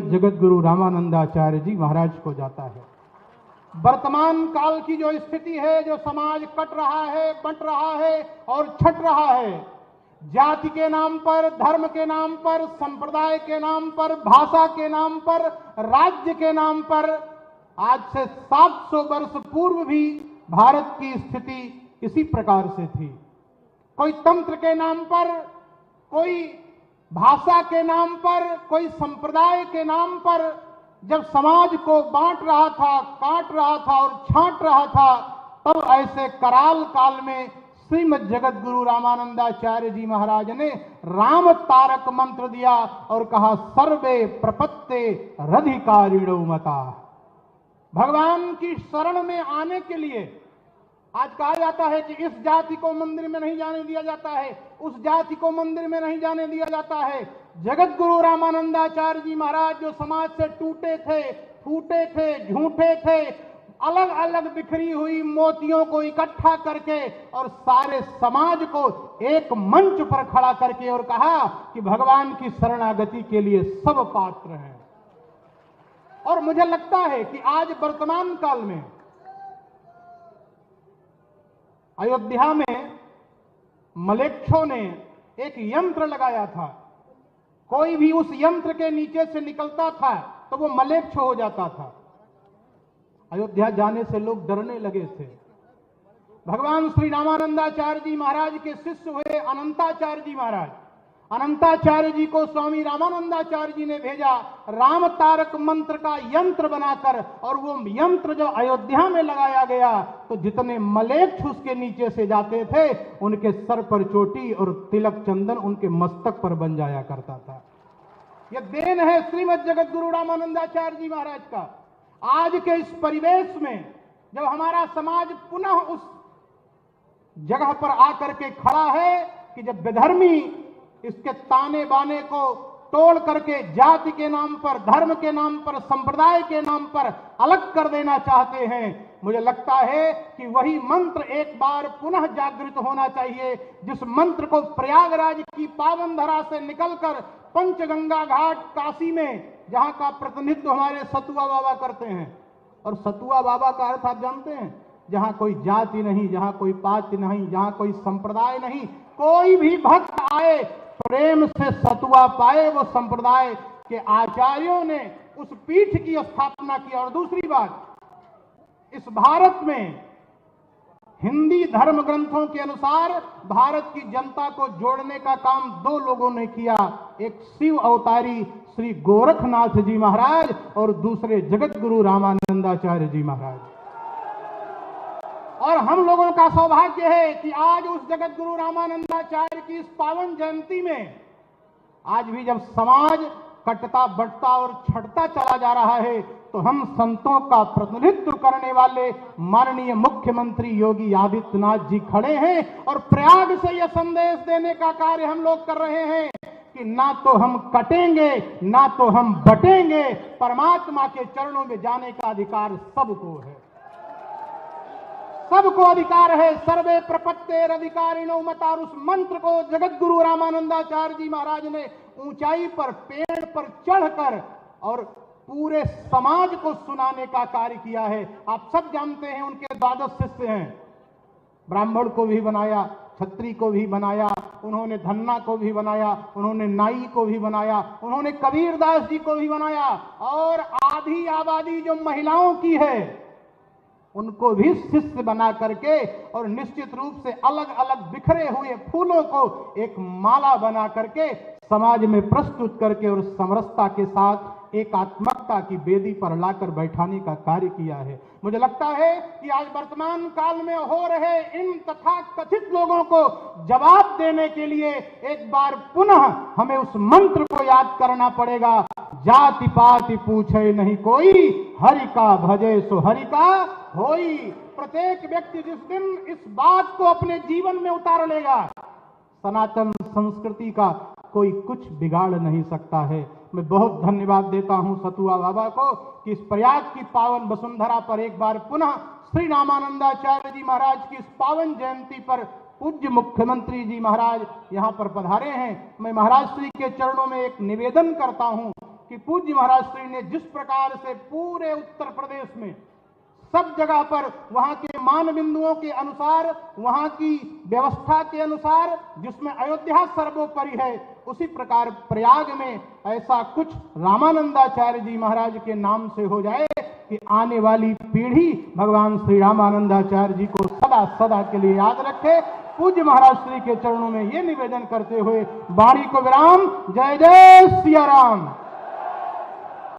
श्रीमद् जगत गुरु रामानंदाचार्य जी महाराज को जाता है। वर्तमान काल की जो स्थिति है, जो समाज कट रहा है, बंट रहा है और छट रहा है, जाति के नाम पर, धर्म के नाम पर, संप्रदाय के नाम पर, भाषा के नाम पर, राज्य के नाम पर, आज से 700 वर्ष पूर्व भी भारत की स्थिति इसी प्रकार से थी। कोई तंत्र के नाम पर, कोई भाषा के नाम पर, कोई संप्रदाय के नाम पर जब समाज को बांट रहा था, काट रहा था और छांट रहा था, तब ऐसे कराल काल में श्रीमद् जगत गुरु रामानंदाचार्य जी महाराज ने राम तारक मंत्र दिया और कहा, सर्वे प्रपत्ते रधिकारिणो मता। भगवान की शरण में आने के लिए आज कहा जाता है कि इस जाति को मंदिर में नहीं जाने दिया जाता है, उस जाति को मंदिर में नहीं जाने दिया जाता है। जगत गुरु रामानंदाचार्य जी महाराज जो समाज से टूटे थे, फूटे थे, झूठे थे, अलग अलग बिखरी हुई मोतियों को इकट्ठा करके और सारे समाज को एक मंच पर खड़ा करके और कहा कि भगवान की शरणागति के लिए सब पात्र हैं। और मुझे लगता है कि आज वर्तमान काल में अयोध्या में मलेच्छों ने एक यंत्र लगाया था। कोई भी उस यंत्र के नीचे से निकलता था तो वो मलेच्छ हो जाता था। अयोध्या जाने से लोग डरने लगे थे। भगवान श्री रामानंदाचार्य जी महाराज के शिष्य हुए अनंताचार्य जी महाराज। अनंताचार्य जी को स्वामी रामानंदाचार्य जी ने भेजा राम तारक मंत्र का यंत्र बनाकर, और वो यंत्र जो अयोध्या में लगाया गया तो जितने मलेच्छ उसके नीचे से जाते थे उनके सर पर चोटी और तिलक चंदन उनके मस्तक पर बन जाया करता था। यह देन है श्रीमद् जगत गुरु रामानंदाचार्य जी महाराज का। आज के इस परिवेश में जब हमारा समाज पुनः उस जगह पर आकर के खड़ा है कि जब विधर्मी इसके ताने बाने को तोड़ करके जाति के नाम पर, धर्म के नाम पर, संप्रदाय के नाम पर अलग कर देना चाहते हैं, मुझे लगता है कि वही मंत्र एक बार पुनः जागृत होना चाहिए, जिस मंत्र को प्रयागराज की पावन धरा से निकलकर पंचगंगा घाट काशी में, जहां का प्रतिनिधित्व हमारे सतुआ बाबा करते हैं। और सतुआ बाबा का अर्थ आप जानते हैं, जहां कोई जाति नहीं, जहां कोई पात नहीं, जहां कोई संप्रदाय नहीं, कोई भी भक्त आए प्रेम से सतुआ पाए, वो संप्रदाय के आचार्यों ने उस पीठ की स्थापना की। और दूसरी बात, इस भारत में हिंदी धर्म ग्रंथों के अनुसार भारत की जनता को जोड़ने का काम दो लोगों ने किया, एक शिव अवतारी श्री गोरखनाथ जी महाराज और दूसरे जगत गुरु रामानंदाचार्य जी महाराज। और हम लोगों का सौभाग्य है कि आज उस जगत गुरु रामानंदाचार्य की इस पावन जयंती में आज भी जब समाज कटता बढ़ता और छटता चला जा रहा है तो हम संतों का प्रतिनिधित्व करने वाले माननीय मुख्यमंत्री योगी आदित्यनाथ जी खड़े हैं और प्रयाग से यह संदेश देने का कार्य हम लोग कर रहे हैं कि ना तो हम कटेंगे ना तो हम बटेंगे, परमात्मा के चरणों में जाने का अधिकार सबको है, सबको अधिकार है। सर्वे प्रपत्ते अधिकारिणो मता, उस मंत्र को जगत गुरु रामानंदाचार्य जी महाराज ने ऊंचाई पर, पेड़ पर चढ़कर और पूरे समाज को सुनाने का कार्य किया है। आप सब जानते हैं उनके 12 शिष्य हैं। ब्राह्मण को भी बनाया, छत्री को भी बनाया, उन्होंने धन्ना को भी बनाया, उन्होंने नाई को भी बनाया, उन्होंने कबीरदास जी को भी बनाया, और आधी आबादी जो महिलाओं की है उनको भी शिष्य बना करके और निश्चित रूप से अलग अलग बिखरे हुए फूलों को एक माला बना करके समाज में प्रस्तुत करके और समरसता के साथ एकात्मकता की वेदी पर लाकर बैठाने का कार्य किया है। मुझे लगता है कि आज वर्तमान काल में हो रहे इन तथा कथित लोगों को जवाब देने के लिए एक बार पुनः हमें उस मंत्र को याद करना पड़ेगा, जाति पाति पूछे नहीं कोई, हरि का भजे सो हरि का होई। प्रत्येक व्यक्ति जिस दिन इस बात को अपने जीवन में उतार लेगा, सनातन संस्कृति का कोई कुछ बिगाड़ नहीं सकता है। मैं बहुत धन्यवाद देता हूं सतुआ बाबा को कि इस प्रयाग की पावन वसुंधरा पर एक बार पुनः श्री रामानंदाचार्य जी महाराज की इस पावन जयंती पर पूज्य मुख्यमंत्री जी महाराज यहां पर पधारे हैं। मैं महाराज श्री के चरणों में एक निवेदन करता हूं कि पूज्य महाराज श्री ने जिस प्रकार से पूरे उत्तर प्रदेश में सब जगह पर वहां के मान बिंदुओं के अनुसार, वहां की व्यवस्था के अनुसार, जिसमें अयोध्या सर्वोपरि है, उसी प्रकार प्रयाग में ऐसा कुछ रामानंदाचार्य जी महाराज के नाम से हो जाए कि आने वाली पीढ़ी भगवान श्री रामानंदाचार्य जी को सदा सदा के लिए याद रखे। पूज्य महाराज श्री के चरणों में ये निवेदन करते हुए वाणी को विराम। जय जय सिया राम।